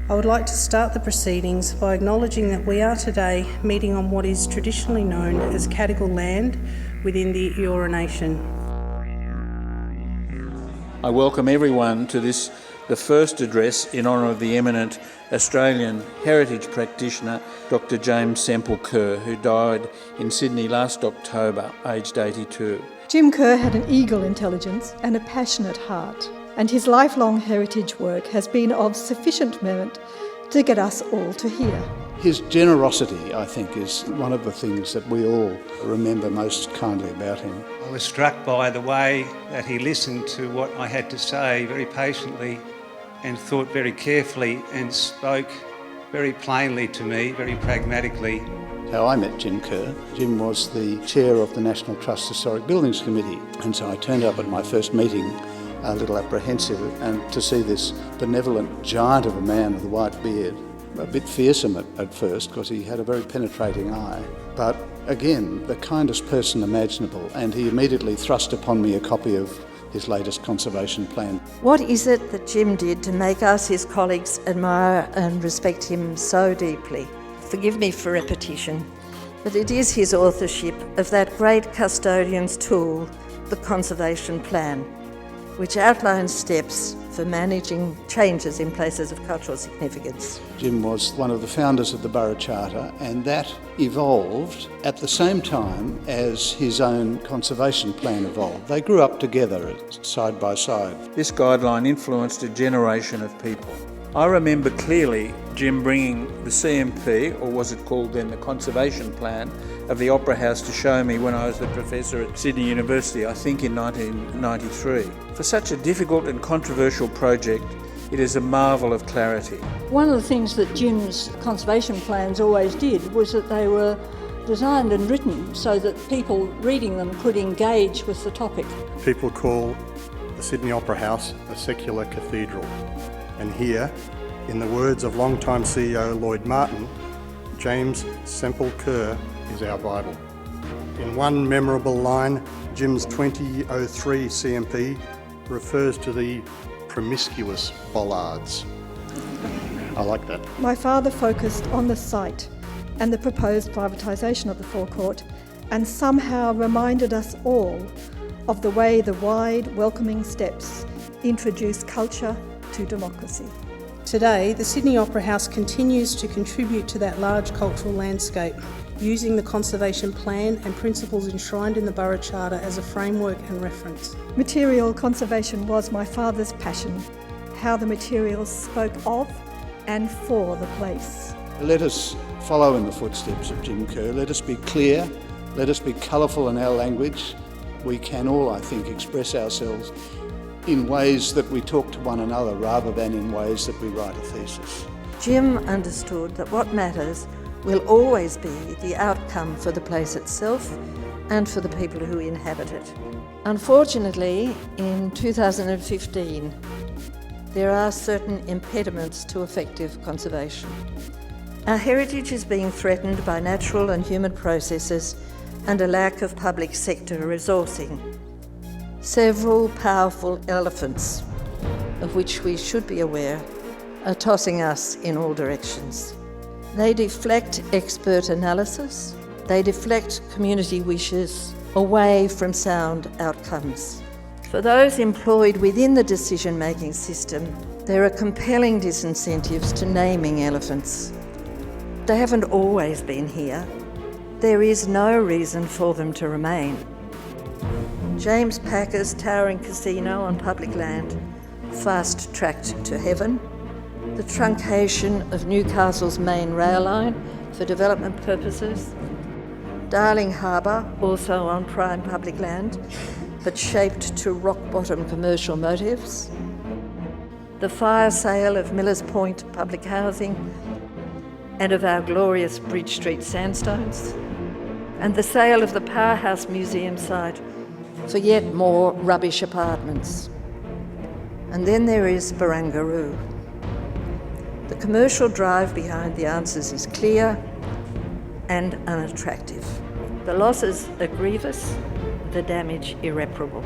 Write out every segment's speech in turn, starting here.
I would like to start the proceedings by acknowledging that we are today meeting on what is traditionally known as Cadigal land within the Eora Nation. I welcome everyone to the first address in honour of the eminent Australian heritage practitioner Dr. James Kerr, who died in Sydney last October, aged 82. Jim Kerr had an eagle intelligence and a passionate heart, and his lifelong heritage work has been of sufficient merit to get us all to hear. His generosity, I think, is one of the things that we all remember most kindly about him. I was struck by the way that he listened to what I had to say very patiently and thought very carefully and spoke very plainly to me, very pragmatically. How I met Jim Kerr. Jim was the chair of the National Trust Historic Buildings Committee, and so I turned up at my first meeting a little apprehensive, and to see this benevolent giant of a man with a white beard, a bit fearsome at first because he had a very penetrating eye, but again the kindest person imaginable, and he immediately thrust upon me a copy of his latest conservation plan. What is it that Jim did to make us, his colleagues, admire and respect him so deeply? Forgive me for repetition, but it is his authorship of that great custodian's tool, the conservation plan, which outlines steps for managing changes in places of cultural significance. Jim was one of the founders of the Borough Charter, and that evolved at the same time as his own conservation plan evolved. They grew up together, side by side. This guideline influenced a generation of people. I remember clearly Jim bringing the CMP, or was it called then the Conservation Plan, of the Opera House to show me when I was a professor at Sydney University, I think in 1993. For such a difficult and controversial project, it is a marvel of clarity. One of the things that Jim's conservation plans always did was that they were designed and written so that people reading them could engage with the topic. People call the Sydney Opera House a secular cathedral. And here, in the words of longtime CEO Lloyd Martin, James Kerr is our Bible. In one memorable line, Jim's 2003 CMP refers to the promiscuous bollards. I like that. My father focused on the site and the proposed privatisation of the forecourt, and somehow reminded us all of the way the wide, welcoming steps introduce culture to democracy. Today, the Sydney Opera House continues to contribute to that large cultural landscape, using the conservation plan and principles enshrined in the Borough Charter as a framework and reference. Material conservation was my father's passion, how the materials spoke of and for the place. Let us follow in the footsteps of Jim Kerr. Let us be clear, let us be colourful in our language. We can all, I think, express ourselves in ways that we talk to one another rather than in ways that we write a thesis. Jim understood that what matters will always be the outcome for the place itself and for the people who inhabit it. Unfortunately, in 2015, there are certain impediments to effective conservation. Our heritage is being threatened by natural and human processes and a lack of public sector resourcing. Several powerful elephants, of which we should be aware, are tossing us in all directions. They deflect expert analysis, they deflect community wishes away from sound outcomes. For those employed within the decision-making system, there are compelling disincentives to naming elephants. They haven't always been here. There is no reason for them to remain. James Packer's towering casino on public land, fast-tracked to heaven, the truncation of Newcastle's main rail line for development purposes, Darling Harbour, also on prime public land, but shaped to rock-bottom commercial motives, the fire sale of Millers Point public housing and of our glorious Bridge Street sandstones, and the sale of the Powerhouse Museum site for yet more rubbish apartments. And then there is Barangaroo. The commercial drive behind the answers is clear and unattractive. The losses are grievous, the damage irreparable.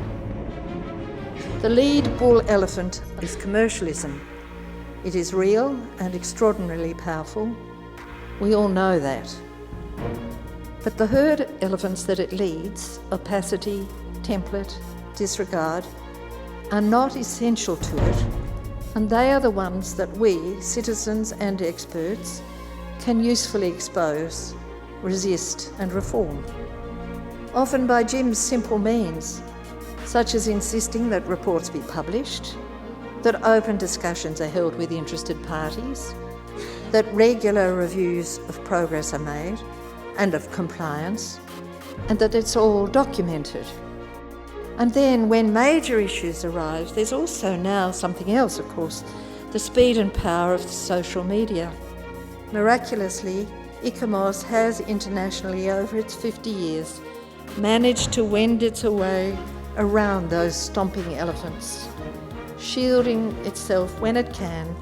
The lead bull elephant is commercialism, It is real and extraordinarily powerful. We all know that. But the herd elephants that it leads, opacity, template, disregard, are not essential to it, and they are the ones that we, citizens and experts, can usefully expose, resist and reform. Often by Jim's simple means, such as insisting that reports be published, that open discussions are held with interested parties, that regular reviews of progress are made and of compliance, and that it's all documented. And then when major issues arise, there's also now something else, of course, the speed and power of social media. Miraculously, ICOMOS has internationally, over its 50 years, managed to wend its way around those stomping elephants, shielding itself when it can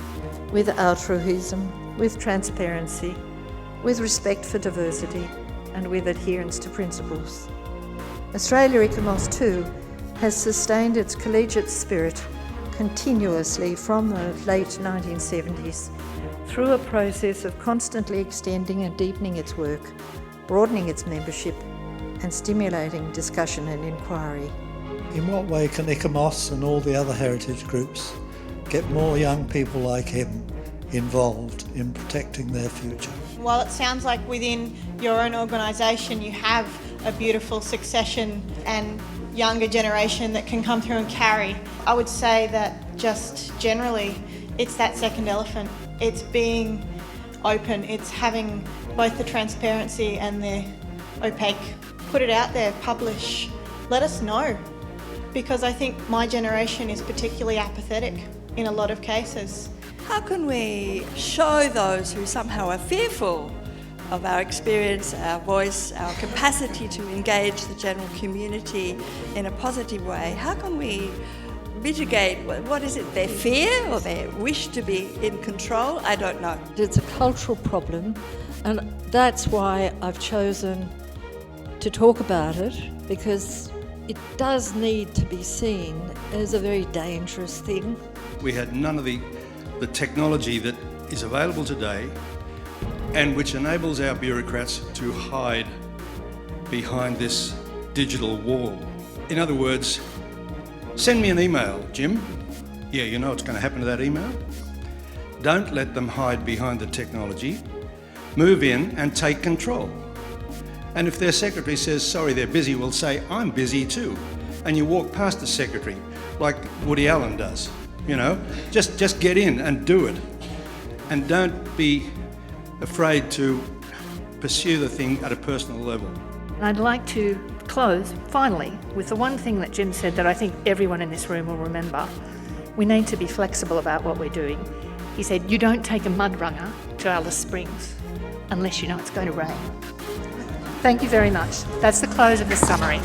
with altruism, with transparency, with respect for diversity, and with adherence to principles. Australia ICOMOS too has sustained its collegiate spirit continuously from the late 1970s through a process of constantly extending and deepening its work, broadening its membership, and stimulating discussion and inquiry. In what way can ICOMOS and all the other heritage groups get more young people like him involved in protecting their future? While it sounds like within your own organisation you have a beautiful succession and younger generation that can come through and carry, I would say that just generally it's that second elephant. It's being open, it's having both the transparency and the opaque. Put it out there, publish, let us know. Because I think my generation is particularly apathetic in a lot of cases. How can we show those who somehow are fearful of our experience, our voice, our capacity to engage the general community in a positive way? How can we mitigate, what is it, their fear or their wish to be in control? I don't know. It's a cultural problem, and that's why I've chosen to talk about it, because it does need to be seen as a very dangerous thing. We had none of the technology that is available today and which enables our bureaucrats to hide behind this digital wall. In other words, send me an email, Jim. Yeah, you know what's going to happen to that email? Don't let them hide behind the technology. Move in and take control. And if their secretary says, sorry, they're busy, we'll say, I'm busy too. And you walk past the secretary, like Woody Allen does. You know, just get in and do it. And don't be afraid to pursue the thing at a personal level. I'd like to close, finally, with the one thing that Jim said that I think everyone in this room will remember. We need to be flexible about what we're doing. He said, you don't take a mud runner to Alice Springs unless you know it's going to rain. Thank you very much. That's the close of the summary.